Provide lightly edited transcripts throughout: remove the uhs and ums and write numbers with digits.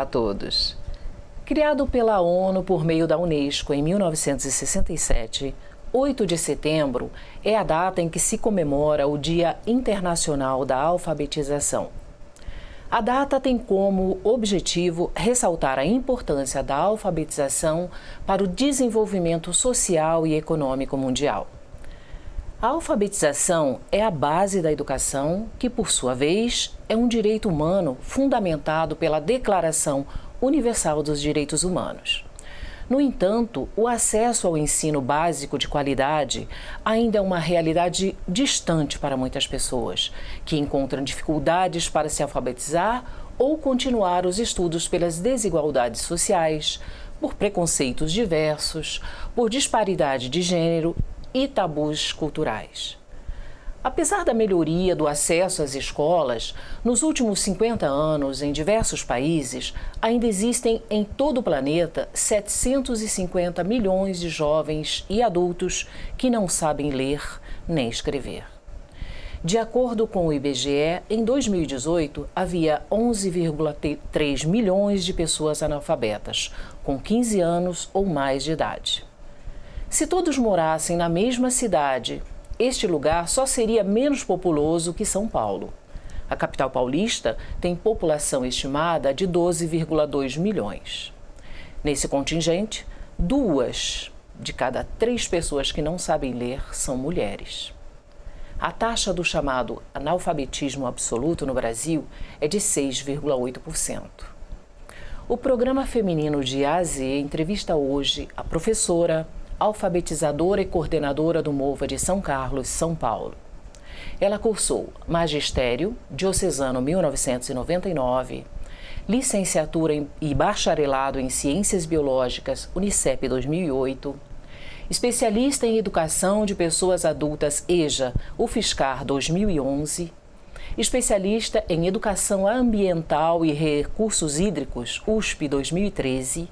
a todos. Criado pela ONU por meio da Unesco em 1967, 8 de setembro é a data em que se comemora o Dia Internacional da Alfabetização. A data tem como objetivo ressaltar a importância da alfabetização para o desenvolvimento social e econômico mundial. A alfabetização é a base da educação, que, por sua vez, é um direito humano fundamentado pela Declaração Universal dos Direitos Humanos. No entanto, o acesso ao ensino básico de qualidade ainda é uma realidade distante para muitas pessoas, que encontram dificuldades para se alfabetizar ou continuar os estudos pelas desigualdades sociais, por preconceitos diversos, por disparidade de gênero e tabus culturais. Apesar da melhoria do acesso às escolas, nos últimos 50 anos, em diversos países, ainda existem em todo o planeta 750 milhões de jovens e adultos que não sabem ler nem escrever. De acordo com o IBGE, em 2018, havia 11,3 milhões de pessoas analfabetas, com 15 anos ou mais de idade. Se todos morassem na mesma cidade, este lugar só seria menos populoso que São Paulo. A capital paulista tem população estimada de 12,2 milhões. Nesse contingente, 2 de cada 3 pessoas que não sabem ler são mulheres. A taxa do chamado analfabetismo absoluto no Brasil é de 6,8%. O programa feminino de A a Z entrevista hoje a professora, alfabetizadora e coordenadora do MOVA de São Carlos, São Paulo. Ela cursou Magistério Diocesano 1999, Licenciatura e Bacharelado em Ciências Biológicas Unicep 2008, especialista em Educação de Pessoas Adultas EJA UFSCar 2011, especialista em Educação Ambiental e Recursos Hídricos USP 2013,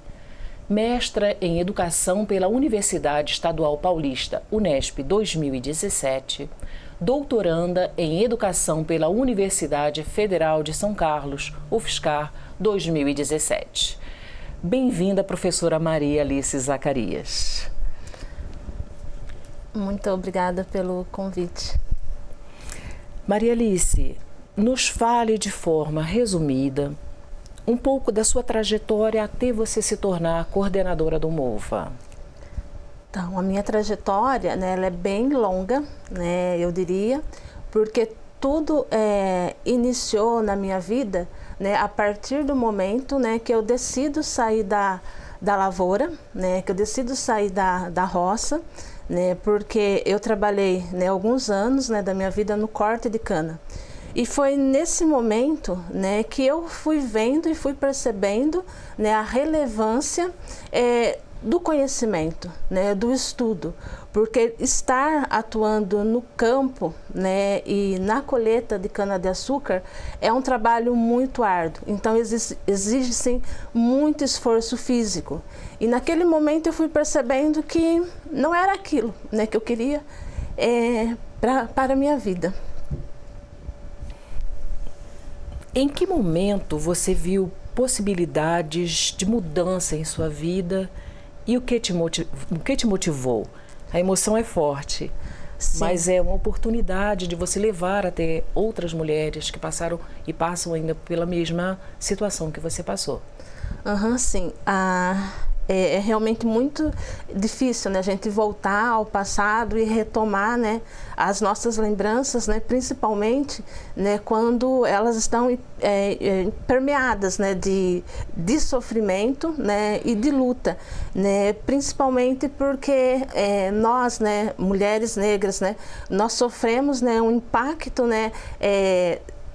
mestra em Educação pela Universidade Estadual Paulista, Unesp 2017, doutoranda em Educação pela Universidade Federal de São Carlos, UFSCar 2017. Bem-vinda, professora Maria Alice Zacarias. Muito obrigada pelo convite. Maria Alice, nos fale de forma resumida um pouco da sua trajetória até você se tornar coordenadora do MOVA. Então, a minha trajetória, né, ela é bem longa, né, eu diria, porque tudo iniciou na minha vida, né, a partir do momento, né, que eu decido sair da lavoura, né, que eu decido sair da roça, né, porque eu trabalhei, né, alguns anos, né, da minha vida no corte de cana. E foi nesse momento, né, que eu fui vendo e fui percebendo, né, a relevância do conhecimento, né, do estudo, porque estar atuando no campo, né, e na colheita de cana-de-açúcar é um trabalho muito árduo, então exige sim muito esforço físico. E naquele momento eu fui percebendo que não era aquilo, né, que eu queria para a minha vida. Em que momento você viu possibilidades de mudança em sua vida e o que te motivou? A emoção é forte, sim, mas é uma oportunidade de você levar até outras mulheres que passaram e passam ainda pela mesma situação que você passou. Sim. É realmente muito difícil, né, a gente voltar ao passado e retomar, né, as nossas lembranças, né, principalmente, né, quando elas estão permeadas, né, de sofrimento, né, e de luta, né, principalmente porque nós, né, mulheres negras, né, nós sofremos, né, um impacto, né,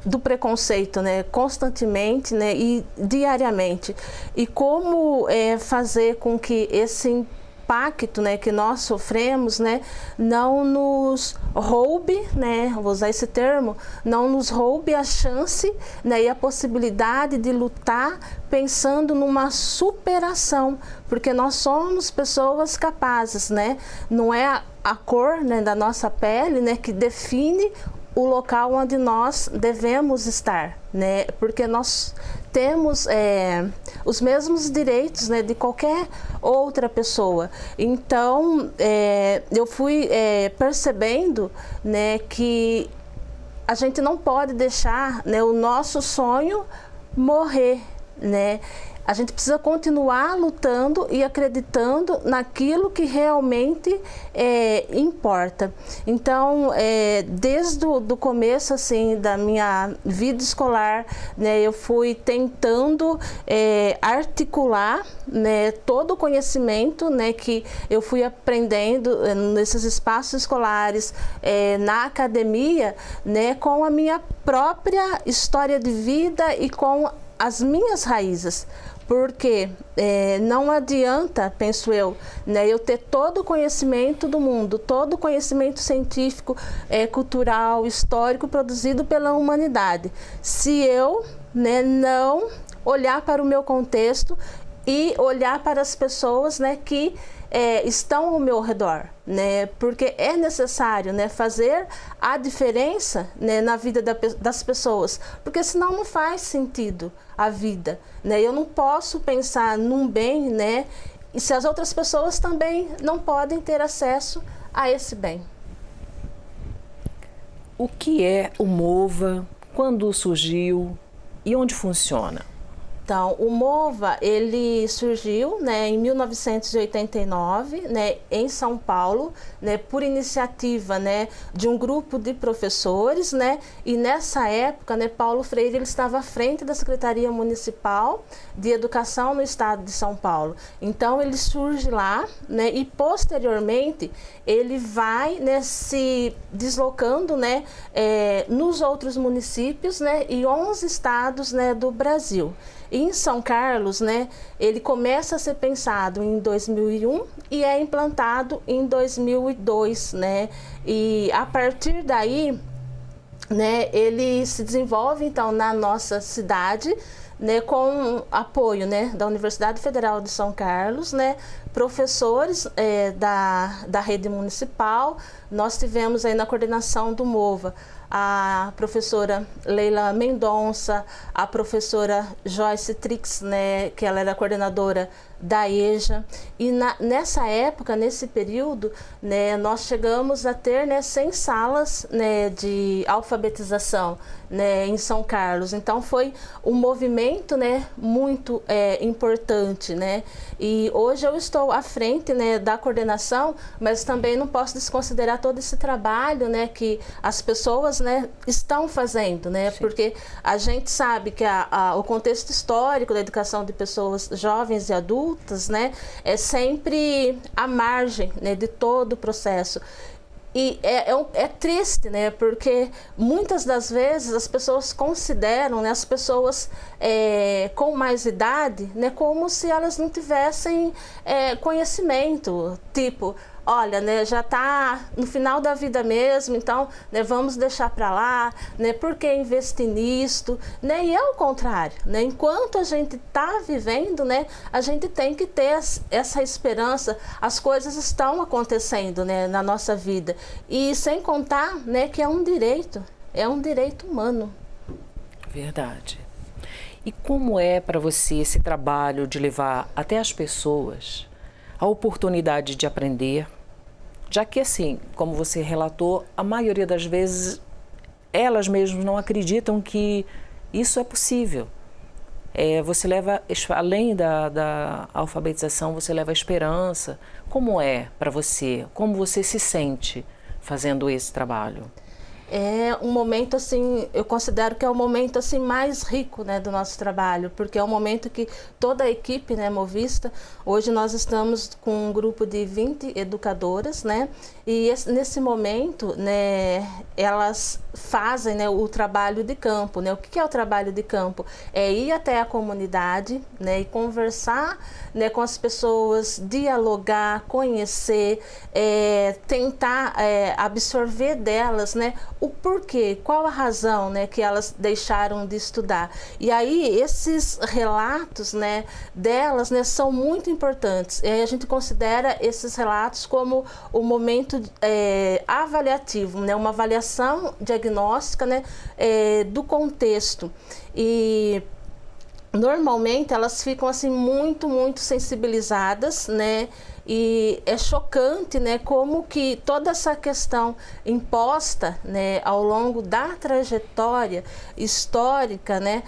do preconceito, né, constantemente, né, e diariamente. E como fazer com que esse impacto, né, que nós sofremos, né, não nos roube, né, vou usar esse termo, não nos roube a chance, né, e a possibilidade de lutar pensando numa superação, porque nós somos pessoas capazes, né, não é a cor, né, da nossa pele, né, que define o local onde nós devemos estar, né? Porque nós temos os mesmos direitos, né, de qualquer outra pessoa. Então, eu fui percebendo, né, que a gente não pode deixar, né, o nosso sonho morrer, né? A gente precisa continuar lutando e acreditando naquilo que realmente importa. Então, desde o começo assim, da minha vida escolar, né, eu fui tentando articular, né, todo o conhecimento, né, que eu fui aprendendo nesses espaços escolares, na academia, né, com a minha própria história de vida e com as minhas raízes. Porque não adianta, penso eu, né, eu ter todo o conhecimento do mundo, todo o conhecimento científico, cultural, histórico produzido pela humanidade, se eu, né, não olhar para o meu contexto e olhar para as pessoas, né, que estão ao meu redor, né? Porque é necessário, né, fazer a diferença, né, na vida das pessoas, porque senão não faz sentido a vida, né? Eu não posso pensar num bem, né, e se as outras pessoas também não podem ter acesso a esse bem. O que é o MOVA? Quando surgiu e onde funciona? Então, o MOVA, ele surgiu, né, em 1989, né, em São Paulo, né, por iniciativa, né, de um grupo de professores, né, e nessa época, né, Paulo Freire ele estava à frente da Secretaria Municipal de Educação no Estado de São Paulo. Então, ele surge lá, né, e posteriormente ele vai, né, se deslocando, né, nos outros municípios, né, e 11 estados, né, do Brasil. Em São Carlos, né, ele começa a ser pensado em 2001 e é implantado em 2002, né, e a partir daí, né, ele se desenvolve então na nossa cidade, né, com apoio, né, da Universidade Federal de São Carlos, né, professores da rede municipal. Nós tivemos aí na coordenação do MOVA a professora Leila Mendonça, a professora Joyce Trix, né, que ela era coordenadora da EJA, e nessa época, nesse período, né, nós chegamos a ter, né, 100 salas, né, de alfabetização, né, em São Carlos. Então foi um movimento, né, muito importante, né, e hoje eu estou à frente, né, da coordenação, mas também não posso desconsiderar todo esse trabalho, né, que as pessoas, né, estão fazendo, né, sim, porque a gente sabe que o contexto histórico da educação de pessoas jovens e adultas, né, é sempre à margem, né, de todo o processo. E é triste, né, porque muitas das vezes as pessoas consideram, né, as pessoas com mais idade, né, como se elas não tivessem conhecimento, tipo, olha, né, já está no final da vida mesmo, então, né, vamos deixar para lá, né, por que investir nisto, né, e é o contrário, né, enquanto a gente está vivendo, né, a gente tem que ter essa esperança, as coisas estão acontecendo, né, na nossa vida, e sem contar, né, que é um direito humano. Verdade. E como é para você esse trabalho de levar até as pessoas a oportunidade de aprender, já que, assim, como você relatou, a maioria das vezes elas mesmas não acreditam que isso é possível. Você leva, além da alfabetização, você leva a esperança. Como é para você? Como você se sente fazendo esse trabalho? É um momento, assim, eu considero que é o momento, assim, mais rico, né, do nosso trabalho, porque é um momento que toda a equipe, né, Movista, hoje nós estamos com um grupo de 20 educadoras, né, e nesse momento, né, elas fazem, né, o trabalho de campo, né. O que é o trabalho de campo? É ir até a comunidade, né, e conversar, né, com as pessoas, dialogar, conhecer, tentar absorver delas, né, o porquê, qual a razão, né, que elas deixaram de estudar. E aí esses relatos, né, delas, né, são muito importantes. E aí a gente considera esses relatos como o momento avaliativo, né, uma avaliação diagnóstica, né, do contexto. E normalmente elas ficam assim muito sensibilizadas, né? E é chocante, né, como que toda essa questão imposta, né, ao longo da trajetória histórica, né,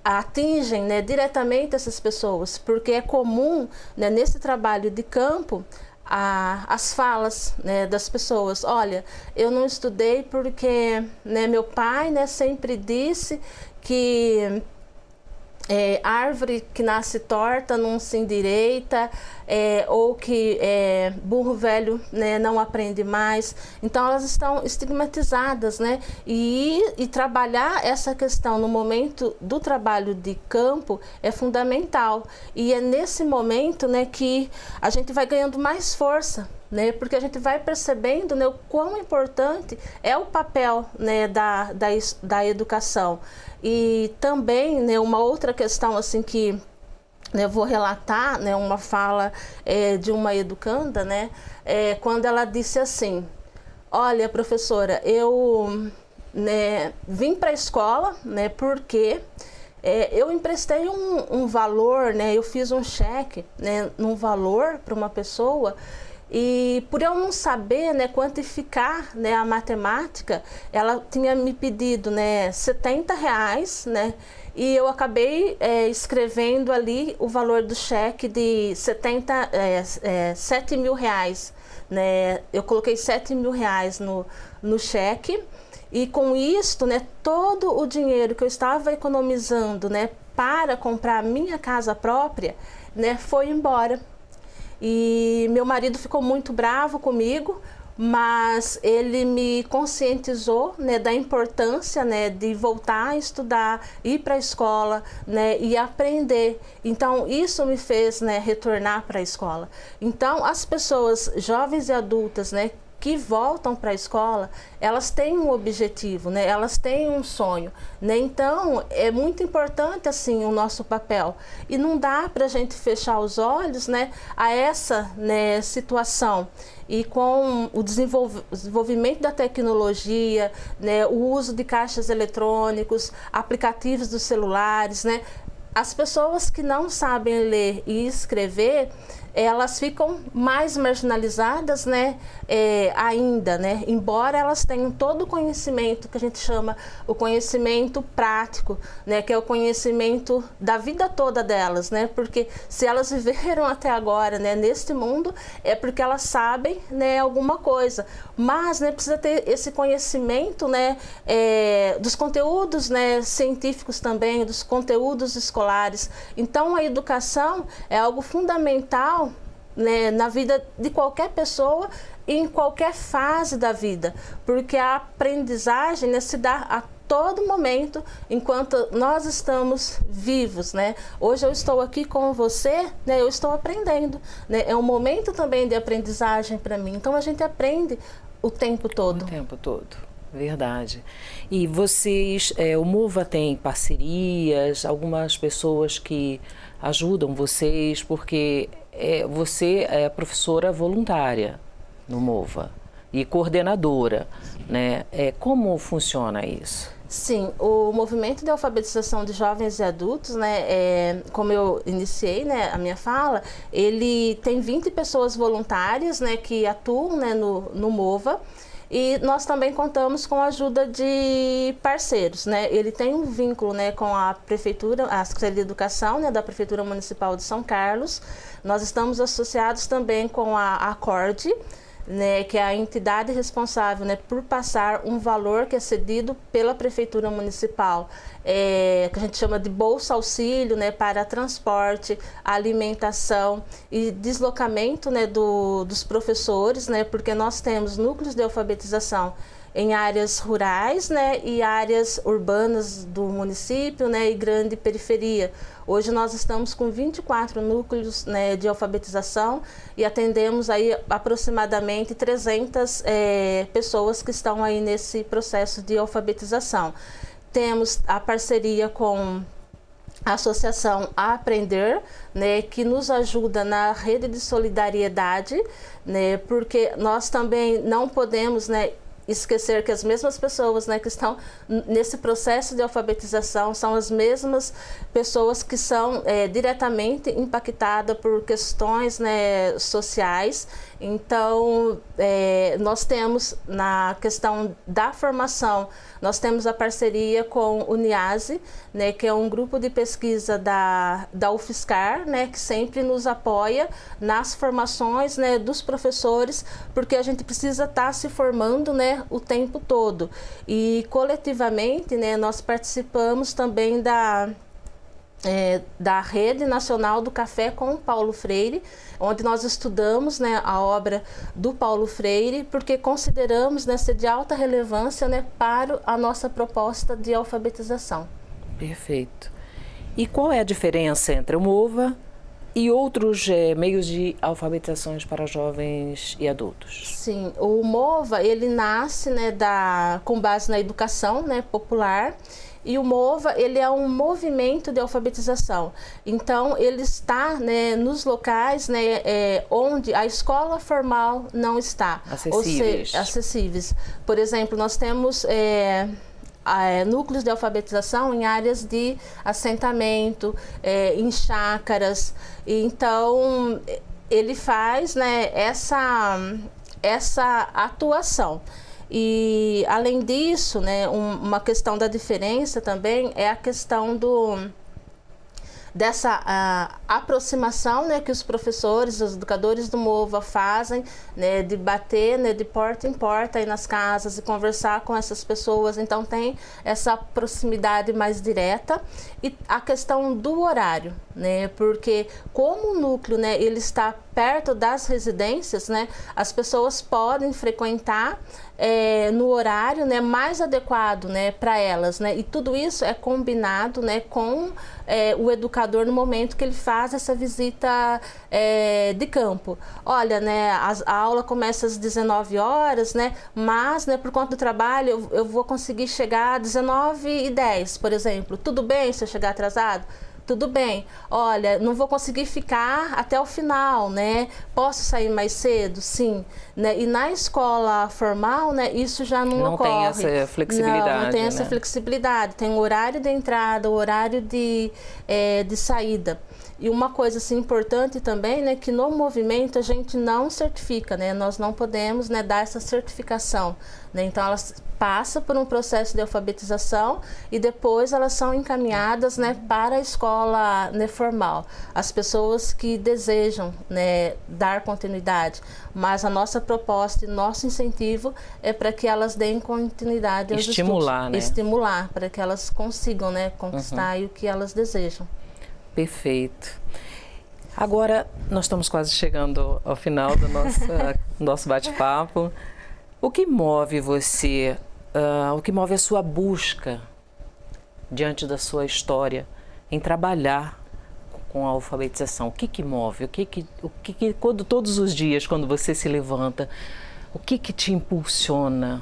atingem, né, diretamente essas pessoas, porque é comum, né, nesse trabalho de campo as falas, né, das pessoas. Olha, eu não estudei porque, né, meu pai, né, sempre disse que árvore que nasce torta não se endireita, ou que burro velho, né, não aprende mais. Então elas estão estigmatizadas, né? E trabalhar essa questão no momento do trabalho de campo é fundamental. E é nesse momento, né, que a gente vai ganhando mais força, né, porque a gente vai percebendo, né, o quão importante é o papel, né, da educação. E também, né, uma outra questão assim que, né, eu vou relatar, né, uma fala de uma educanda, né, quando ela disse assim: olha, professora, eu, né, vim para a escola, né, porque eu emprestei um valor, né, eu fiz um cheque, né, num valor para uma pessoa. E por eu não saber, né, quantificar, né, a matemática, ela tinha me pedido, né, R$70, né, e eu acabei escrevendo ali o valor do cheque de R$7.000, né, eu coloquei R$7.000 no cheque, e com isto, né, todo o dinheiro que eu estava economizando, né, para comprar a minha casa própria, né, foi embora. E meu marido ficou muito bravo comigo, mas ele me conscientizou, né, da importância, né, de voltar a estudar, ir para a escola, né, e aprender. Então isso me fez, né, retornar para a escola. Então as pessoas jovens e adultas, né, que voltam para a escola, elas têm um objetivo, né? Elas têm um sonho, né? Então é muito importante assim o nosso papel, e não dá para a gente fechar os olhos, né, a essa, né, situação. E com o desenvolvimento da tecnologia, né, o uso de caixas eletrônicos, aplicativos dos celulares, né, as pessoas que não sabem ler e escrever, elas ficam mais marginalizadas, né, ainda, né, embora elas tenham todo o conhecimento que a gente chama o conhecimento prático, né, que é o conhecimento da vida toda delas, né, porque se elas viveram até agora, né, neste mundo, é porque elas sabem, né, alguma coisa, mas, né, precisa ter esse conhecimento, né, dos conteúdos, né, científicos também, dos conteúdos escolares. Então a educação é algo fundamental, né, na vida de qualquer pessoa e em qualquer fase da vida, porque a aprendizagem, né, se dá a todo momento enquanto nós estamos vivos, né? Hoje eu estou aqui com você, né, eu estou aprendendo, né? É um momento também de aprendizagem para mim, então a gente aprende o tempo todo. O tempo todo, verdade. E vocês, o MOVA tem parcerias, algumas pessoas que ajudam vocês, porque você é professora voluntária no MOVA e coordenadora, né? Como funciona isso? Sim, o movimento de alfabetização de jovens e adultos, né, como eu iniciei, né, a minha fala, ele tem 20 pessoas voluntárias, né, que atuam, né, no MOVA. E nós também contamos com a ajuda de parceiros, né? Ele tem um vínculo, né, com a Prefeitura, a Secretaria de Educação, né, da Prefeitura Municipal de São Carlos. Nós estamos associados também com a Acorde, né, que é a entidade responsável, né, por passar um valor que é cedido pela Prefeitura Municipal, que a gente chama de Bolsa Auxílio, né, para transporte, alimentação e deslocamento, né, dos professores, né, porque nós temos núcleos de alfabetização em áreas rurais, né, e áreas urbanas do município, né, e grande periferia. Hoje nós estamos com 24 núcleos, né, de alfabetização e atendemos aí aproximadamente 300 pessoas que estão aí nesse processo de alfabetização. Temos a parceria com a Associação Aprender, né, que nos ajuda na rede de solidariedade, né, porque nós também não podemos, né, esquecer que as mesmas pessoas, né, que estão nesse processo de alfabetização são as mesmas pessoas que são diretamente impactadas por questões, né, sociais. Então, nós temos na questão da formação, nós temos a parceria com o NIASE, né, que é um grupo de pesquisa da UFSCar, né, que sempre nos apoia nas formações, né, dos professores, porque a gente precisa estar se formando, né, o tempo todo. E coletivamente, né, nós participamos também da Rede Nacional do Café com Paulo Freire, onde nós estudamos, né, a obra do Paulo Freire, porque consideramos, né, ser de alta relevância, né, para a nossa proposta de alfabetização. Perfeito. E qual é a diferença entre o MOVA e outros meios de alfabetizações para jovens e adultos? Sim, o MOVA, ele nasce, né, com base na educação, né, popular. E o MOVA, ele é um movimento de alfabetização. Então, ele está, né, nos locais, né, onde a escola formal não está. Acessíveis. Acessíveis. Por exemplo, nós temos núcleos de alfabetização em áreas de assentamento, em chácaras. Então, ele faz, né, essa atuação. E, além disso, né, uma questão da diferença também é a questão dessa aproximação, né, que os professores, os educadores do MOVA fazem, né, de bater, né, de porta em porta aí nas casas e conversar com essas pessoas. Então tem essa proximidade mais direta. E a questão do horário, né, porque como o núcleo, né, ele está perto das residências, né, as pessoas podem frequentar no horário, né, mais adequado, né, para elas, né, e tudo isso é combinado, né, com o educador no momento que ele faz essa visita de campo. Olha, né, a aula começa às 19 horas, né, mas, né, por conta do trabalho eu vou conseguir chegar às 19h10, por exemplo. Tudo bem se eu chegar atrasado? Tudo bem. Olha, não vou conseguir ficar até o final, né? Posso sair mais cedo? Sim. Né? E na escola formal, né, isso já não ocorre. Não tem essa flexibilidade. Não tem essa flexibilidade. Tem o horário de entrada, o horário de saída. E uma coisa assim, importante também, né, que no movimento a gente não certifica, né? Nós não podemos, né, dar essa certificação, né? Então elas passam por um processo de alfabetização e depois elas são encaminhadas, né, para a escola, né, formal. As pessoas que desejam, né, dar continuidade, mas a nossa proposta e nosso incentivo é para que elas deem continuidade aos estimular, estudos, né? Estimular, para que elas consigam, né, conquistar o que elas desejam. Perfeito. Agora, nós estamos quase chegando ao final do nosso bate-papo. O que move você, o que move a sua busca diante da sua história em trabalhar com a alfabetização? O que move? Quando todos os dias, quando você se levanta, o que te impulsiona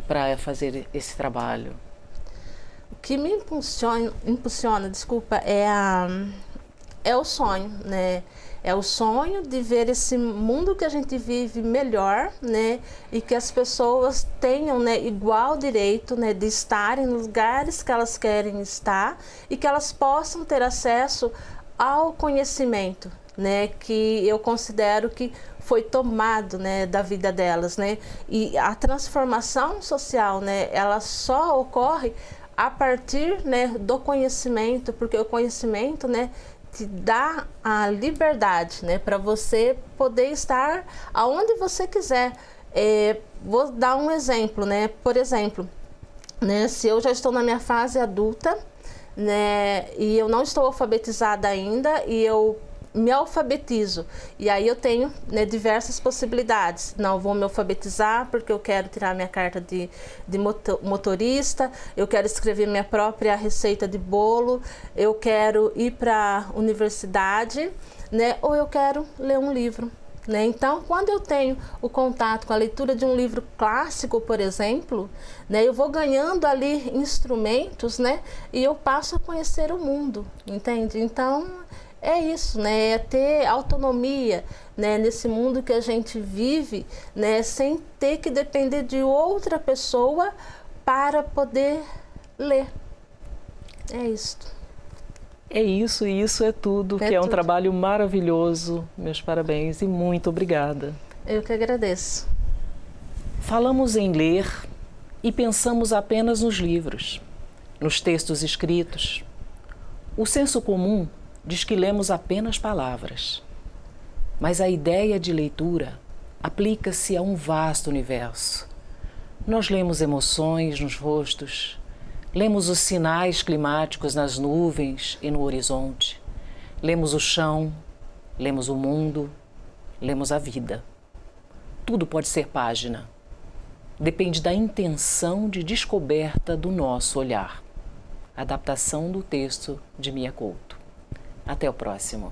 para fazer esse trabalho? O que me impulsiona, desculpa, é o sonho, né? É o sonho de ver esse mundo que a gente vive melhor, né? E que as pessoas tenham, né, igual direito, né, de estarem nos lugares que elas querem estar e que elas possam ter acesso ao conhecimento, né? Que eu considero que foi tomado, né, da vida delas, né? E a transformação social, né, ela só ocorre a partir, né, do conhecimento, porque o conhecimento, né, te dá a liberdade, né, para você poder estar aonde você quiser. Vou dar um exemplo, né? Por exemplo, né, se eu já estou na minha fase adulta, né, e eu não estou alfabetizada ainda e eu me alfabetizo, e aí eu tenho, né, diversas possibilidades. Não, vou me alfabetizar porque eu quero tirar minha carta de motorista, eu quero escrever minha própria receita de bolo, eu quero ir para a universidade, né, ou eu quero ler um livro, né? Então, quando eu tenho o contato com a leitura de um livro clássico, por exemplo, né, eu vou ganhando ali instrumentos, né, e eu passo a conhecer o mundo, entende? Então, é isso, né? É ter autonomia, né? Nesse mundo que a gente vive, né? Sem ter que depender de outra pessoa para poder ler. É isso. É isso e isso é tudo, que é um trabalho maravilhoso. Meus parabéns e muito obrigada. Eu que agradeço. Falamos em ler e pensamos apenas nos livros, nos textos escritos. O senso comum diz que lemos apenas palavras, mas a ideia de leitura aplica-se a um vasto universo. Nós lemos emoções nos rostos, lemos os sinais climáticos nas nuvens e no horizonte, lemos o chão, lemos o mundo, lemos a vida. Tudo pode ser página. Depende da intenção de descoberta do nosso olhar. Adaptação do texto de Mia Couto. Até o próximo.